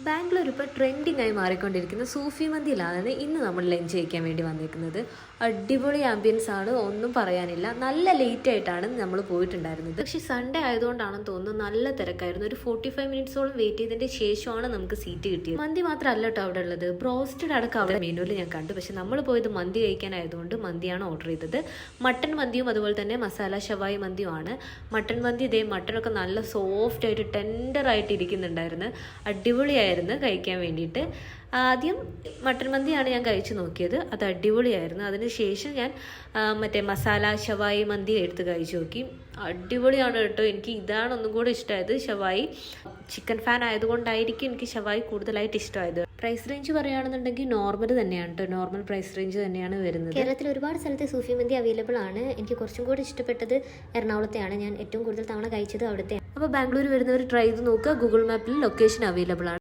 ബാംഗ്ലൂർ ഇപ്പോൾ ട്രെൻഡിങ് ആയി മാറിക്കൊണ്ടിരിക്കുന്ന സൂഫി മന്തിയിലാണ് ഇന്ന് നമ്മൾ ലഞ്ച് കഴിക്കാൻ വേണ്ടി വന്നിരിക്കുന്നത്. അടിപൊളി ആംബിയൻസ് ആണ്, ഒന്നും പറയാനില്ല. നല്ല ലേറ്റ് ആയിട്ടാണ് നമ്മൾ പോയിട്ടുണ്ടായിരുന്നത്. പക്ഷേ സൺഡേ ആയതുകൊണ്ടാണെന്ന് തോന്നുന്നു നല്ല തിരക്കായിരുന്നു. ഒരു 45 മിനിറ്റ്സോളം വെയിറ്റ് ചെയ്തതിൻ്റെ ശേഷമാണ് നമുക്ക് സീറ്റ് കിട്ടിയത്. മന്തി മാത്രമല്ല കേട്ടോ അവിടെ ഉള്ളത്, ബ്രോസ്റ്റഡ് അടക്കം അവിടെ മെനുവിൽ ഞാൻ കണ്ടു. പക്ഷെ നമ്മൾ പോയത് മന്തി കഴിക്കാനായതുകൊണ്ട് മന്തിയാണ് ഓർഡർ ചെയ്തത്. മട്ടൺ മന്തിയും അതുപോലെ തന്നെ മസാല ഷവായി മന്തിയുമാണ്. മട്ടൺ മന്തി ഇതേ മട്ടനൊക്കെ നല്ല സോഫ്റ്റ് ആയിട്ട് ടെൻഡർ ആയിട്ട് ഇരിക്കുന്നുണ്ടായിരുന്നു. അടിപൊളിയായിരുന്നു കഴിക്കാൻ വേണ്ടിയിട്ട്. ആദ്യം മട്ടൻ മന്തിയാണ് ഞാൻ കഴിച്ചു നോക്കിയത്, അത് അടിപൊളിയായിരുന്നു. അതിനുശേഷം ഞാൻ മറ്റേ മസാല ഷവായി മന്തി എടുത്ത് കഴിച്ചു നോക്കി. അടിപൊളിയാണ് കേട്ടോ. എനിക്ക് ഇതാണ് ഒന്നും കൂടെ ഇഷ്ടമായത്, ഷവായി. ചിക്കൻ ഫാൻ ആയതുകൊണ്ടായിരിക്കും എനിക്ക് ഷവായി കൂടുതലായിട്ട് ഇഷ്ടമായത്. പ്രൈസ് റേഞ്ച് പറയുകയാണെന്നുണ്ടെങ്കിൽ നോർമൽ തന്നെയാണ് കേട്ടോ, നോർമൽ പ്രൈസ് റേഞ്ച് തന്നെയാണ് വരുന്നത്. കേരളത്തിൽ ഒരുപാട് സ്ഥലത്ത് സൂഫി മന്തി അവൈലബിൾ ആണ്. എനിക്ക് കുറച്ചും കൂടി ഇഷ്ടപ്പെട്ടത് എറണാകുളത്തെയാണ്. ഞാൻ ഏറ്റവും കൂടുതൽ തവണ കഴിച്ചത് അവിടുത്തെ. അപ്പോൾ ബാംഗ്ലൂർ വരുന്നവർ ട്രൈ ചെയ്ത് നോക്കുക. ഗൂഗിൾ മാപ്പിൽ ലൊക്കേഷൻ അവൈലബിൾ ആണ്.